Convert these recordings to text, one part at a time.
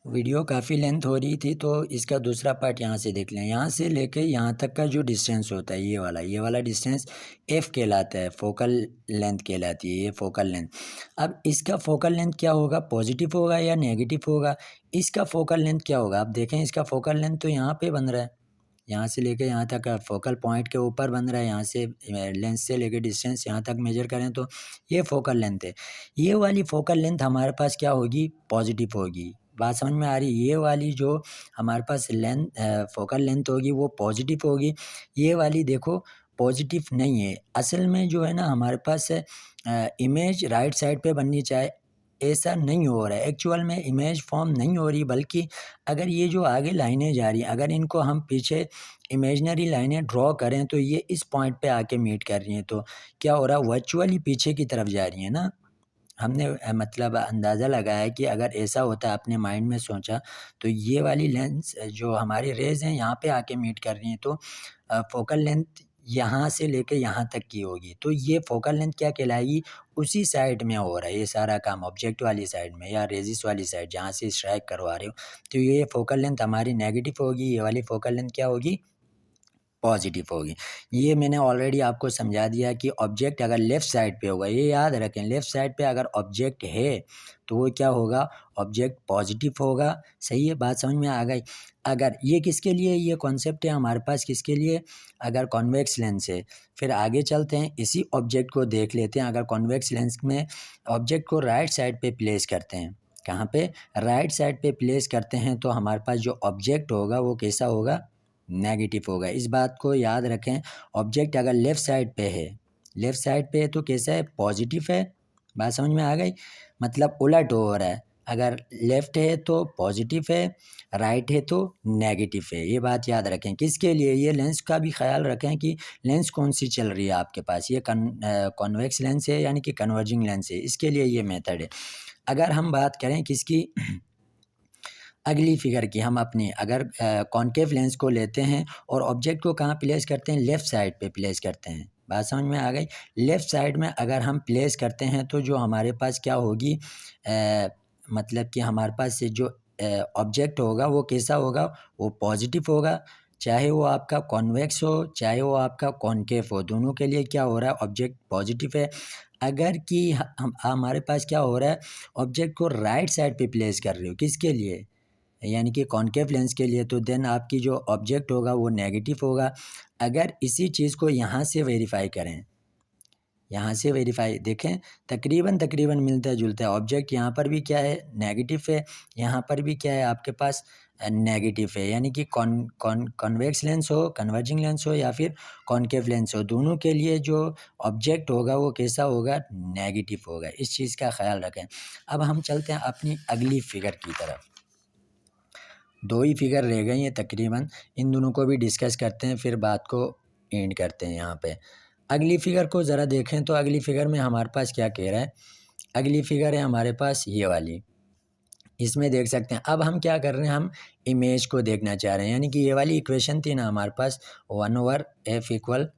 Video काफ़ी length हो रही थी, तो इसका दूसरा पार्ट यहाँ से देख लें। यहाँ से लेके यहाँ तक का जो डिस्टेंस होता है ये वाला डिस्टेंस एफ कहलाता है, फोकल लेंथ कहलाती है ये फोकल लेंथ। अब इसका फोकल लेंथ क्या होगा, पॉजिटिव होगा या नेगेटिव होगा? इसका फोकल लेंथ क्या होगा, आप देखें इसका फोकल लेंथ तो यहाँ पे बन रहा है, यहाँ से लेके यहाँ तक का फोकल पॉइंट के ऊपर बन रहा है। यहाँ से लेंस से लेके डिस्टेंस यहाँ तक मेजर करें तो ये फोकल लेंथ है। ये वाली फोकल लेंथ हमारे पास क्या होगी, पॉजिटिव होगी। बात समझ में आ रही है? ये वाली जो हमारे पास फोकल लेंथ होगी वो पॉजिटिव होगी। ये वाली देखो पॉजिटिव नहीं है। असल में जो है ना हमारे पास इमेज राइट साइड पे बननी चाहिए, ऐसा नहीं हो रहा है। एक्चुअल में इमेज फॉर्म नहीं हो रही, बल्कि अगर ये जो आगे लाइनें जा रही हैं, अगर इनको हम पीछे इमेजिनरी लाइनें ड्रॉ करें तो ये इस पॉइंट पे आके मीट कर रही हैं, तो क्या हो रहा है, वर्चुअली पीछे की तरफ जा रही हैं ना। हमने मतलब अंदाज़ा लगाया कि अगर ऐसा होता है, अपने माइंड में सोचा, तो ये वाली लेंस जो हमारी रेज़ हैं यहाँ पे आके मीट कर रही हैं, तो फोकल लेंथ यहाँ से लेके यहाँ तक की होगी। तो ये फोकल लेंथ क्या कहलाएगी, उसी साइड में हो रहा है ये सारा काम, ऑब्जेक्ट वाली साइड में या रेज़िस वाली साइड जहाँ से स्ट्राइक करवा रहे हो। तो ये फोकल लेंथ हमारी नेगेटिव होगी, ये वाली फोकल लेंथ क्या होगी, पॉजिटिव होगी। ये मैंने ऑलरेडी आपको समझा दिया कि ऑब्जेक्ट अगर लेफ़्ट साइड पे होगा, ये याद रखें, लेफ़्ट साइड पे अगर ऑब्जेक्ट है तो वो क्या होगा, ऑब्जेक्ट पॉजिटिव होगा। सही है, बात समझ में आ गई? अगर ये किसके लिए, ये कॉन्सेप्ट है हमारे पास किसके लिए, अगर कॉन्वेक्स लेंस है। फिर आगे चलते हैं, इसी ऑब्जेक्ट को देख लेते हैं। अगर कॉन्वेक्स लेंस में ऑब्जेक्ट को राइट साइड पे प्लेस करते हैं, कहाँ पे, राइट साइड पे प्लेस करते हैं, तो हमारे पास जो ऑब्जेक्ट होगा वो कैसा होगा, नेगेटिव होगा। इस बात को याद रखें। ऑब्जेक्ट अगर लेफ़्ट साइड पे है, लेफ़्ट साइड पे है तो कैसा है, पॉजिटिव है। बात समझ में आ गई? मतलब उलट हो रहा है, अगर लेफ़्ट है तो पॉजिटिव है, राइट है तो नेगेटिव है। ये बात याद रखें। किसके लिए, ये लेंस का भी ख्याल रखें कि लेंस कौन सी चल रही है आपके पास, ये कॉन्वेक्स लेंस है यानी कि कन्वर्जिंग लेंस है, इसके लिए ये मेथड है। अगर हम बात करें किसकी, अगली फिगर की, हम अपनी अगर कॉनकेव लेंस को लेते हैं और ऑब्जेक्ट को कहाँ प्लेस करते हैं, लेफ़्ट साइड पे प्लेस करते हैं। बात समझ में आ गई? लेफ़्ट साइड में अगर हम प्लेस करते हैं तो जो हमारे पास क्या होगी, मतलब कि हमारे पास से जो ऑब्जेक्ट होगा वो कैसा होगा, वो पॉजिटिव होगा। चाहे वो आपका कॉन्वेक्स हो, चाहे वो आपका कॉनकेव हो, दोनों के लिए क्या हो रहा है, ऑब्जेक्ट पॉजिटिव है। अगर कि हम हमारे पास क्या हो रहा है, ऑब्जेक्ट को राइट साइड पे प्लेस कर रहे हो, किसके लिए, यानी कि कॉनकेव लेंस के लिए, तो देन आपकी जो ऑब्जेक्ट होगा वो नेगेटिव होगा। अगर इसी चीज़ को यहाँ से वेरीफाई करें, यहाँ से वेरीफाई देखें, तकरीबन मिलता जुलता है। ऑब्जेक्ट यहाँ पर भी क्या है, नेगेटिव है, यहाँ पर भी क्या है आपके पास, नेगेटिव है। यानी कि कॉन्वेक्स लेंस हो, कन्वर्जिंग लेंस हो या फिर कॉनकेव लेंस हो, दोनों के लिए जो ऑब्जेक्ट होगा वो कैसा होगा, नेगेटिव होगा। इस चीज़ का ख्याल रखें। अब हम चलते हैं अपनी अगली फिगर की तरफ। दो ही फिगर रह गई हैं तकरीबन, इन दोनों को भी डिस्कस करते हैं, फिर बात को एंड करते हैं यहाँ पे। अगली फिगर को ज़रा देखें तो अगली फिगर में हमारे पास क्या कह रहा है। अगली फिगर है हमारे पास ये वाली, इसमें देख सकते हैं। अब हम क्या कर रहे हैं, हम इमेज को देखना चाह रहे हैं। यानी कि ये वाली इक्वेशन थी ना हमारे पास, 1/f equal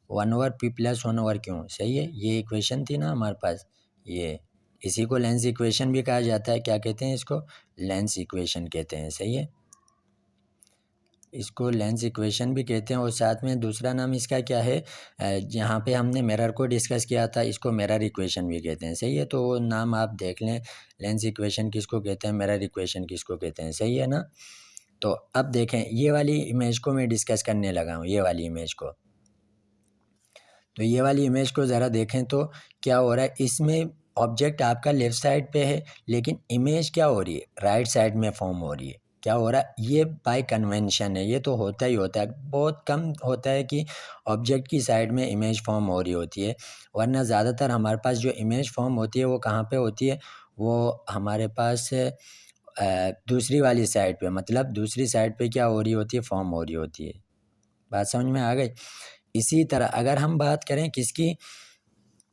1/p plus 1/q, सही है, ये इक्वेशन थी ना हमारे पास। ये इसी को लेंस इक्वेशन भी कहा जाता है। क्या कहते हैं इसको, लेंस इक्वेशन कहते हैं, सही है, इसको लेंस इक्वेशन भी कहते हैं। और साथ में दूसरा नाम इसका क्या है, जहाँ पे हमने मिरर को डिस्कस किया था, इसको मिरर इक्वेशन भी कहते हैं, सही है। तो वो नाम आप देख लें, लेंस इक्वेशन किसको कहते हैं, मिरर इक्वेशन किसको कहते हैं, सही है ना। तो अब देखें, ये वाली इमेज को मैं डिस्कस करने लगा हूँ, ये वाली इमेज को। तो ये वाली इमेज को ज़रा देखें तो क्या हो रहा है, इसमें ऑब्जेक्ट आपका लेफ़्ट साइड पे है, लेकिन इमेज क्या हो रही है, राइट साइड में फॉर्म हो रही है। क्या हो रहा है, ये बाय कन्वेंशन है, ये तो होता ही होता है। बहुत कम होता है कि ऑब्जेक्ट की साइड में इमेज फॉर्म हो रही होती है, वरना ज़्यादातर हमारे पास जो इमेज फॉर्म होती है वो कहाँ पे होती है, वो हमारे पास दूसरी वाली साइड पे, मतलब दूसरी साइड पे क्या हो रही होती है, फॉर्म हो रही होती है। बात समझ में आ गई? इसी तरह अगर हम बात करें किसकी,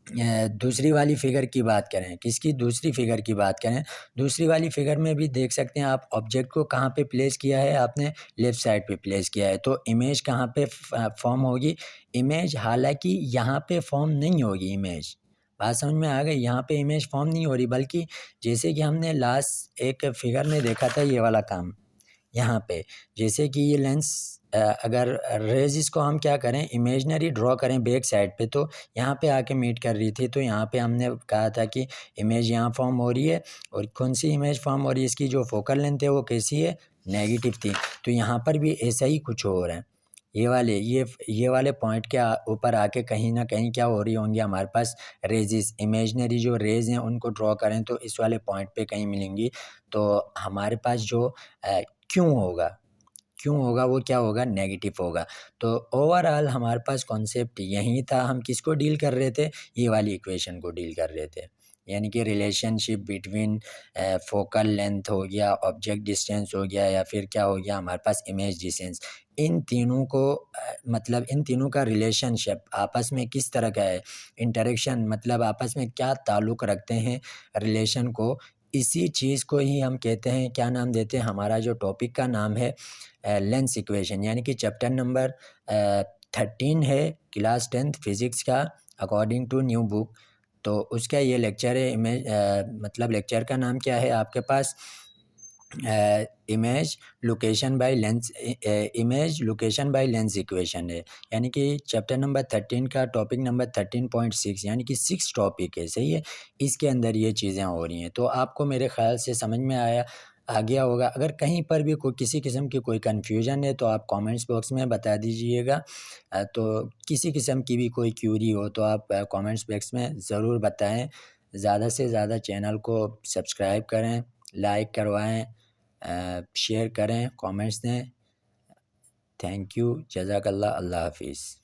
दूसरी वाली फिगर की बात करें, किसकी, दूसरी फिगर की बात करें, दूसरी वाली फिगर में भी देख सकते हैं आप, ऑब्जेक्ट को कहाँ पे प्लेस किया है आपने, लेफ़्ट साइड पे प्लेस किया है। तो इमेज कहाँ पे फॉर्म होगी, इमेज हालांकि यहाँ पे फॉर्म नहीं होगी इमेज, बात समझ में आ गई। यहाँ पे इमेज फॉर्म नहीं हो रही, बल्कि जैसे कि हमने लास्ट एक फिगर में देखा था ये वाला काम, यहाँ पे जैसे कि ये लेंस अगर रेज इसको हम क्या करें, इमेजनरी ड्रॉ करें बैक साइड पे, तो यहाँ पे आके मीट कर रही थी। तो यहाँ पे हमने कहा था कि इमेज यहाँ फॉर्म हो रही है, और कौन सी इमेज फॉर्म हो रही है, इसकी जो फोकल लेंथ है वो कैसी है, नेगेटिव थी। तो यहाँ पर भी ऐसा ही कुछ हो रहा है। ये वाले पॉइंट के ऊपर आके कहीं ना कहीं क्या हो रही होंगी हमारे पास रेजिस, इमेजनरी जो रेज हैं उनको ड्रॉ करें तो इस वाले पॉइंट पे कहीं मिलेंगी। तो हमारे पास जो क्यों होगा वो क्या होगा, नेगेटिव होगा। तो ओवरऑल हमारे पास कॉन्सेप्ट यही था, हम किसको डील कर रहे थे, ये वाली इक्वेशन को डील कर रहे थे। यानी कि रिलेशनशिप बिटवीन फोकल लेंथ हो गया, ऑब्जेक्ट डिस्टेंस हो गया, या फिर क्या हो गया हमारे पास इमेज डिस्टेंस। इन तीनों को मतलब इन तीनों का रिलेशनशिप आपस में किस तरह का है, इंटरेक्शन मतलब आपस में क्या ताल्लुक़ रखते हैं रिलेशन को, इसी चीज़ को ही हम कहते हैं, क्या नाम देते हैं, हमारा जो टॉपिक का नाम है लेंस इक्वेशन। यानी कि चैप्टर नंबर 13 है क्लास 10th फिज़िक्स का, अकॉर्डिंग टू न्यू बुक। तो उसका ये लेक्चर है। मतलब लेक्चर का नाम क्या है आपके पास, image location by lens equation है। यानी कि चैप्टर नंबर 13 का टॉपिक नंबर 13.6, यानी कि 6 टॉपिक है, सही है। इसके अंदर ये चीज़ें हो रही हैं। तो आपको मेरे ख्याल से समझ में आ गया होगा। अगर कहीं पर भी कोई किसी किस्म की कोई कन्फ्यूजन है तो आप कमेंट्स बॉक्स में बता दीजिएगा। तो किसी किस्म की भी कोई क्यूरी हो तो आप कमेंट्स बॉक्स में ज़रूर बताएं। ज़्यादा से ज़्यादा चैनल को सब्सक्राइब करें, लाइक करवाएं, शेयर करें, कमेंट्स दें। थैंक यू, जज़ाकल्लाह, अल्लाह हाफिज़।